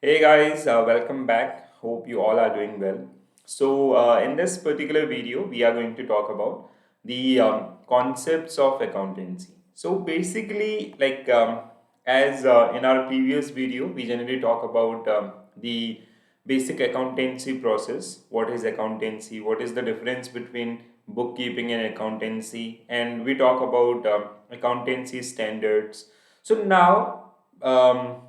Hey guys, welcome back. Hope you all are doing well. In this particular video, we are going to talk about the concepts of accountancy. So, basically, as in our previous video, we generally talk about the basic accountancy process. What is accountancy? What is the difference between bookkeeping and accountancy? And we talk about accountancy standards. So, now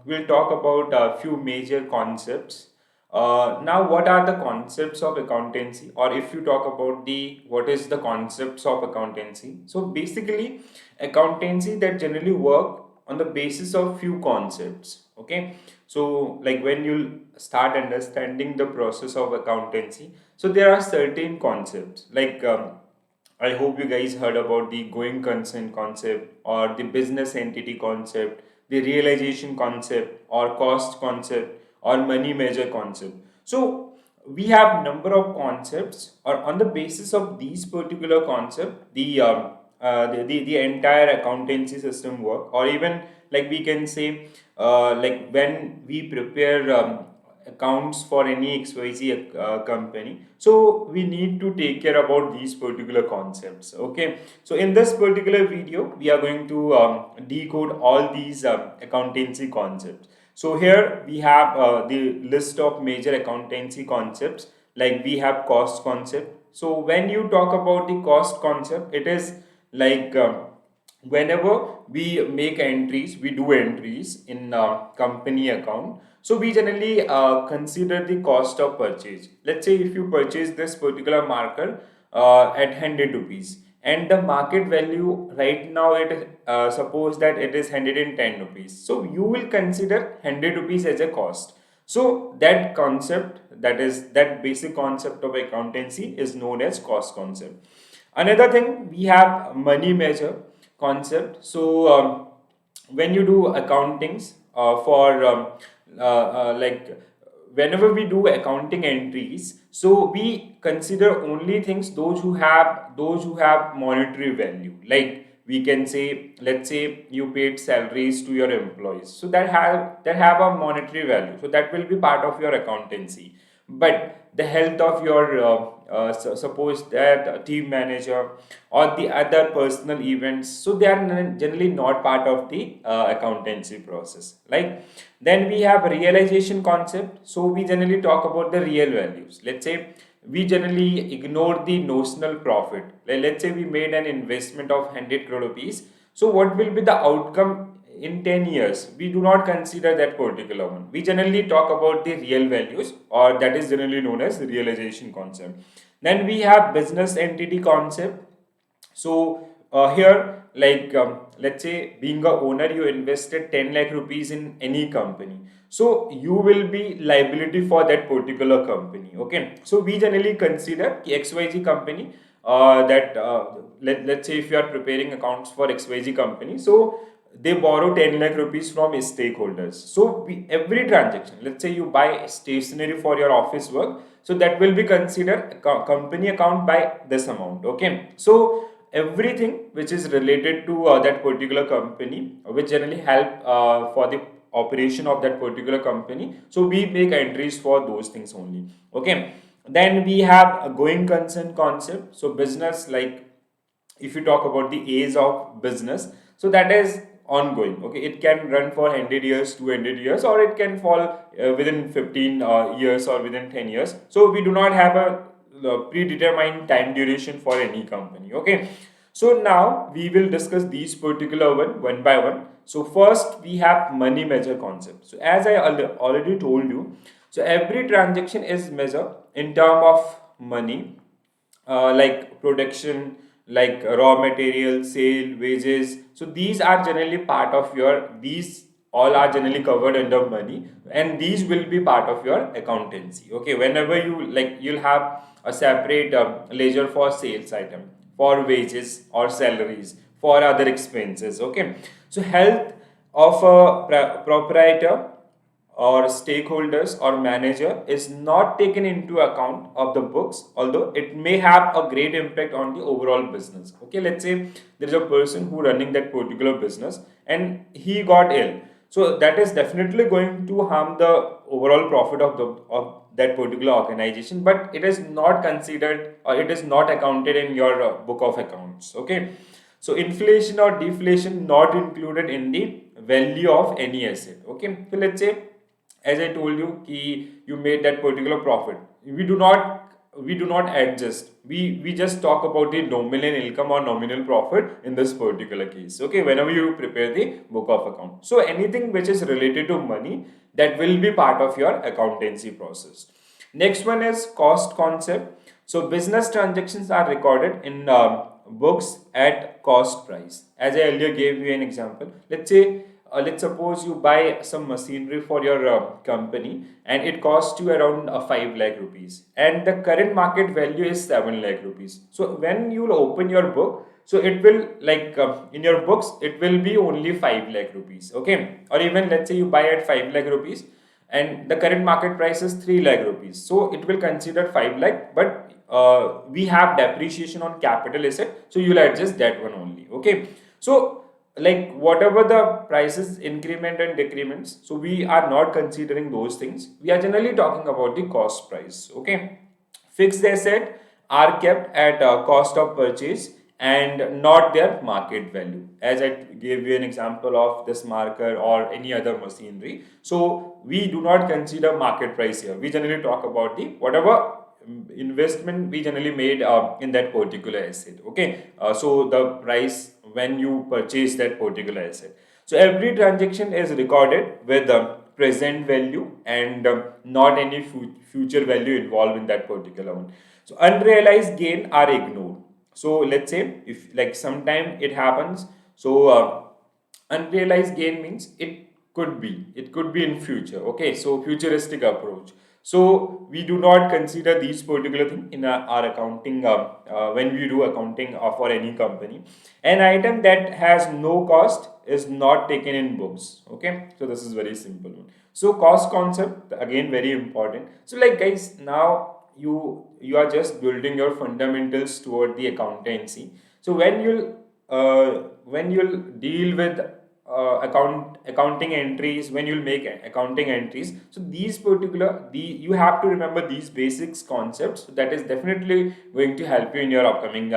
we'll talk about a few major concepts. Now, what are the concepts of accountancy, or if you talk about the what is the concepts of accountancy? So basically, accountancy that generally work on the basis of few concepts. Okay, so like when you start understanding the process of accountancy, so there are certain concepts I hope you guys heard about the going concern concept or the business entity concept, the realization concept or cost concept or money measure concept. So we have number of concepts or on the basis of these particular concept, the entire accountancy system work, or even like we can say like when we prepare accounts for any XYZ company. So we need to take care about these particular concepts. Okay. So in this particular video, we are going to decode all these accountancy concepts. So here we have the list of major accountancy concepts. Like we have cost concept. So when you talk about the cost concept, it is like whenever we make entries, we do entries in company account. So we generally consider the cost of purchase. Let's say if you purchase this particular marker at 100 rupees, and the market value right now, it suppose that it is 110 rupees, so you will consider 100 rupees as a cost. So that concept, that is that basic concept of accountancy, is known as cost concept. Another thing, we have money measure concept. So when you do accountings for like whenever we do accounting entries, so we consider only things those who have monetary value. Like we can say, let's say you paid salaries to your employees, so that have a monetary value, so that will be part of your accountancy. But the health of your suppose that team manager or the other personal events, so they are generally not part of the accountancy process. Like then we have realization concept. So we generally talk about the real values. Let's say we generally ignore the notional profit. Let's say we made an investment of 100 crore rupees, so what will be the outcome in 10 years? We do not consider that particular one. We generally talk about the real values, or that is generally known as realization concept. Then we have business entity concept. So here, let's say being a owner, you invested 10 lakh rupees in any company. So you will be liability for that particular company. Okay. So we generally consider XYZ company that let's say if you are preparing accounts for XYZ company, so they borrow 10 lakh rupees from stakeholders. So every transaction, let's say you buy stationery for your office work, so that will be considered a company account by this amount. Okay. So everything which is related to that particular company, which generally help for the operation of that particular company, so we make entries for those things only. Okay. Then we have a going concern concept. So business, like if you talk about the age of business, so that is ongoing. Okay, it can run for 100 years, 200 years, or it can fall within 15 years or within 10 years. So we do not have a predetermined time duration for any company. Okay, so now we will discuss these particular one by one. So first we have money measure concept. So as I already told you, so every transaction is measured in term of money, like production, like raw material, sale, wages. So these are generally part of your, these all are generally covered under money, and these will be part of your accountancy. Okay, whenever you like, you'll have a separate ledger for sales item, for wages or salaries, for other expenses. Okay, so health of a proprietor or stakeholders or manager is not taken into account of the books, although it may have a great impact on the overall business. Okay, let's say there is a person who running that particular business and he got ill. So that is definitely going to harm the overall profit of the of that particular organization, but it is not considered or it is not accounted in your book of accounts. Okay, so inflation or deflation not included in the value of any asset. Okay, so let's say, as I told you, you made that particular profit. We do not adjust. We just talk about the nominal income or nominal profit in this particular case. Okay, whenever you prepare the book of account. So anything which is related to money, that will be part of your accountancy process. Next one is cost concept. So business transactions are recorded in books at cost price. As I earlier gave you an example, let's suppose you buy some machinery for your company and it costs you around 5 lakh rupees, and the current market value is 7 lakh rupees. So when you will open your book, so it will in your books it will be only 5 lakh rupees. Okay, or even let's say you buy at 5 lakh rupees and the current market price is 3 lakh rupees, so it will consider 5 lakh, but we have depreciation on capital asset, so you'll adjust that one only. Okay, so like whatever the prices increment and decrements, so we are not considering those things. We are generally talking about the cost price. Okay, fixed asset are kept at cost of purchase and not their market value. As I gave you an example of this marker or any other machinery, so we do not consider market price here. We generally talk about the whatever investment we generally made in that particular asset. Okay, so the price when you purchase that particular asset. So every transaction is recorded with present value and not any future value involved in that particular one. So unrealized gain are ignored. So let's say if like sometime it happens, so unrealized gain means it could be in future. Okay, so futuristic approach. So we do not consider these particular thing in our accounting when we do accounting for any company. An item that has no cost is not taken in books. Okay, so this is very simple one. So cost concept again very important. So like guys, now you are just building your fundamentals toward the accountancy. So when you'll deal with accounting entries, when you'll make accounting entries, so these particular the you have to remember these basics concepts. So that is definitely going to help you in your upcoming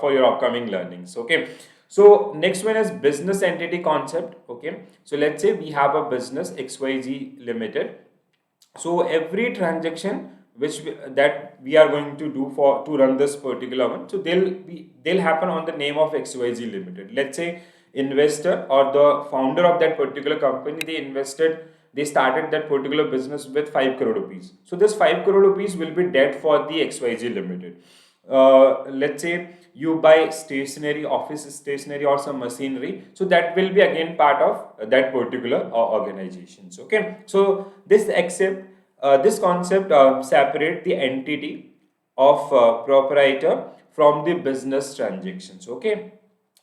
for your upcoming learnings. Okay, so next one is business entity concept. Okay, so let's say we have a business XYZ Limited. So every transaction that we are going to do for to run this particular one, so they'll happen on the name of XYZ Limited. Let's say investor or the founder of that particular company, they started that particular business with 5 crore rupees. So this 5 crore rupees will be debt for the XYZ Limited. Let's say you buy stationery, office stationery or some machinery, so that will be again part of that particular organizations. Okay, so this concept separate the entity of proprietor from the business transactions. Okay,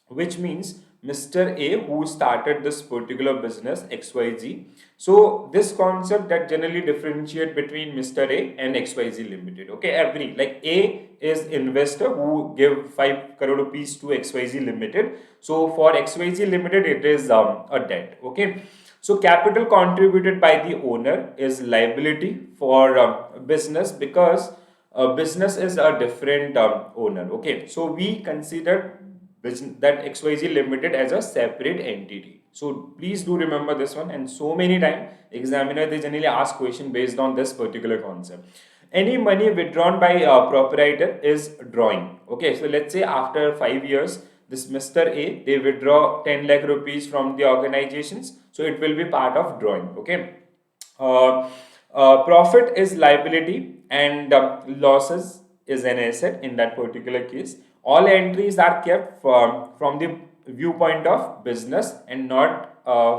which means Mr. A who started this particular business XYZ. So this concept that generally differentiate between Mr. A and XYZ Limited. Okay, every like A is investor who give 5 crore rupees to XYZ Limited. So for XYZ Limited it is a debt. Okay. So capital contributed by the owner is liability for business, because business is a different owner. Okay, so we consider that XYZ Limited as a separate entity. So please do remember this one. And so many times examiner they generally ask question based on this particular concept. Any money withdrawn by a proprietor is drawing. Okay, so let's say after 5 years, this Mr. A they withdraw 10 lakh rupees from the organizations, so it will be part of drawing. Okay, uh, profit is liability and losses is an asset in that particular case. All entries are kept from the viewpoint of business and not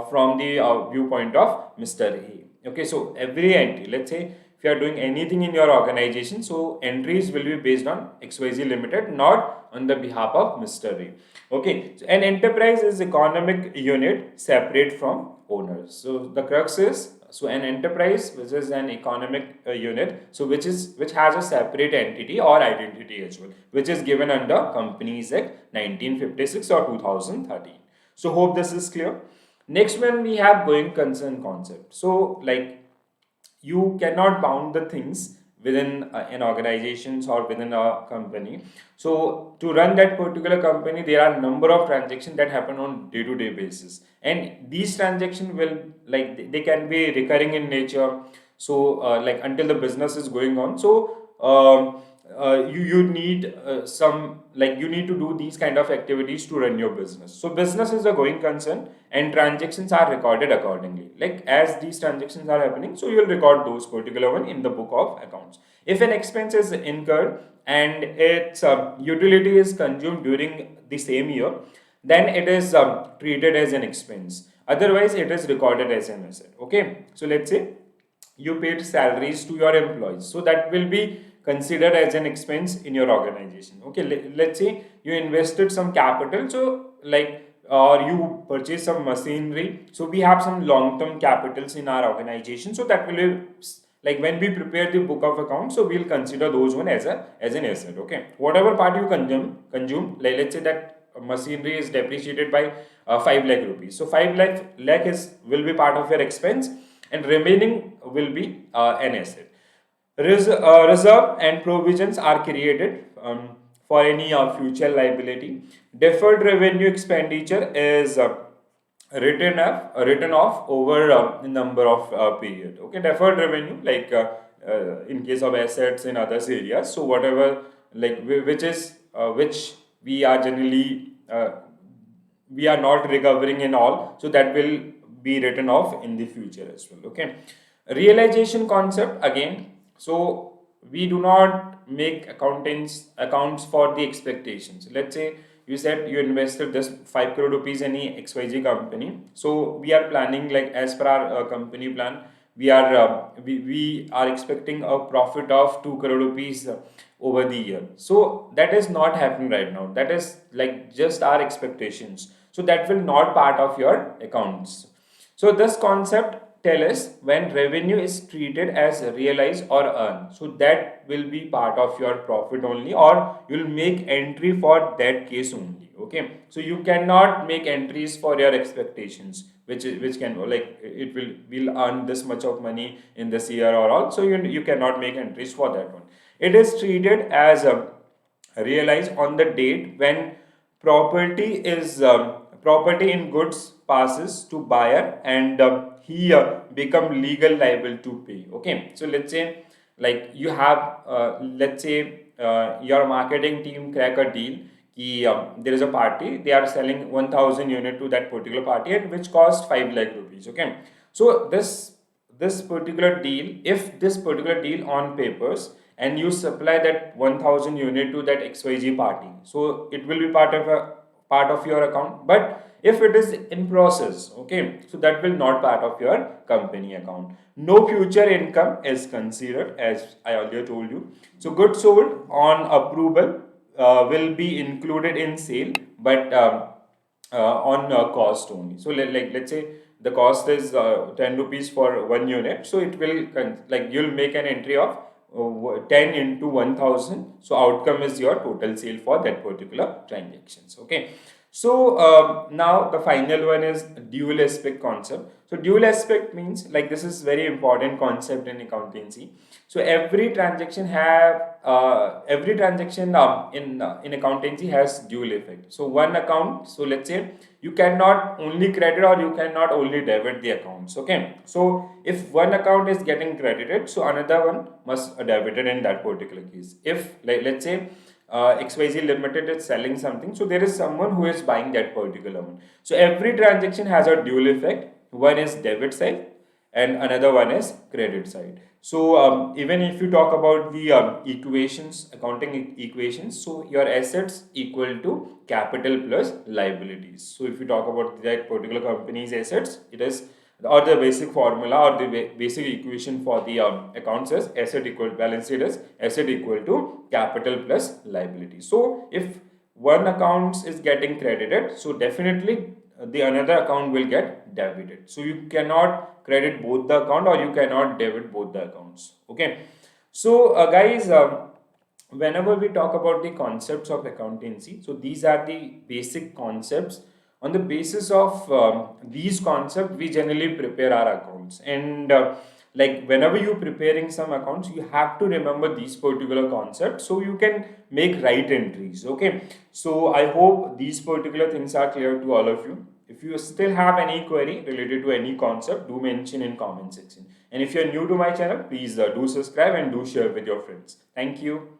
from the viewpoint of Mr. A. Okay, so every entry, let's say if you are doing anything in your organization, so entries will be based on XYZ Limited, not on the behalf of Mr. A. Okay, so an enterprise is economic unit separate from owners. So the crux is, so an enterprise which is an economic unit, so which has a separate entity or identity as well, which is given under Companies Act 1956 or 2013. So hope this is clear. Next one we have going concern concept. So like you cannot bound the things within an organizations or within a company. So to run that particular company, there are number of transactions that happen on day-to-day basis, and these transactions will like they can be recurring in nature. So like until the business is going on, so you need some like you need to do these kind of activities to run your business. So business is a going concern, and transactions are recorded accordingly. Like as these transactions are happening, so you'll record those particular one in the book of accounts. If an expense is incurred and its utility is consumed during the same year, then it is treated as an expense. Otherwise, it is recorded as an asset. Okay, so let's say you paid salaries to your employees, so that will be considered as an expense in your organization. Okay, let's say you invested some capital, so like or you purchase some machinery, so we have some long term capitals in our organization, so that will be like when we prepare the book of accounts, so we'll consider those one as an asset. Okay, whatever part you consume, like let's say that machinery is depreciated by 5 lakh rupees, so 5 lakh is will be part of your expense, and remaining will be an asset. Reserve and provisions are created for any future liability. Deferred revenue expenditure is written off over a number of period. Okay, deferred revenue like in case of assets in others areas. So whatever like which we are generally we are not recovering in all, so that will be written off in the future as well. Okay, realization concept again. So we do not make accounts for the expectations. Let's say you said you invested this 5 crore rupees in any XYZ company, so we are planning like as per our company plan, we are expecting a profit of 2 crore rupees over the year. So that is not happening right now, that is like just our expectations, so that will not part of your accounts. So this concept tell us when revenue is treated as realized or earned, so that will be part of your profit only, or you'll make entry for that case only. Okay, so you cannot make entries for your expectations, which can like it will earn this much of money in this year or all, so you cannot make entries for that one. It is treated as realized on the date when property in goods passes to buyer, and he become legal liable to pay. Okay, so let's say like you have let's say your marketing team crack a deal ki, there is a party, they are selling 1000 unit to that particular party, and which cost 5 lakh rupees. Okay, so this particular deal, if this particular deal on papers and you supply that 1000 unit to that XYZ party, so it will be part of your account. But if it is in process, okay, so that will not part of your company account. No future income is considered, as I earlier told you. So goods sold on approval will be included in sale, but on cost only. So let's say the cost is 10 rupees for 1 unit, so it will like you'll make an entry of 10 into 1000, so outcome is your total sale for that particular transactions. Okay, so now the final one is dual aspect concept. So dual aspect means like this is very important concept in accountancy. So every transaction in accountancy has dual effect. So one account, so let's say you cannot only credit or you cannot only debit the accounts. Okay, so if one account is getting credited, so another one must debited in that particular case. If like let's say XYZ Limited is selling something, so there is someone who is buying that particular one. So every transaction has a dual effect. One is debit side and another one is credit side. So even if you talk about the equations, accounting equations, so your assets equal to capital plus liabilities. So if you talk about that particular company's assets, it is or the basic formula or the basic equation for the accounts is asset equal balance sheet is asset equal to capital plus liability. So if one account is getting credited, so definitely the another account will get debited. So you cannot credit both the account or you cannot debit both the accounts. Okay, so guys, whenever we talk about the concepts of accountancy, so these are the basic concepts On the basis of these concepts, we generally prepare our accounts. And like whenever you're preparing some accounts, you have to remember these particular concepts so you can make right entries. Okay, so I hope these particular things are clear to all of you. If you still have any query related to any concept, do mention in comment section. And if you're new to my channel, please do subscribe and do share with your friends. Thank you.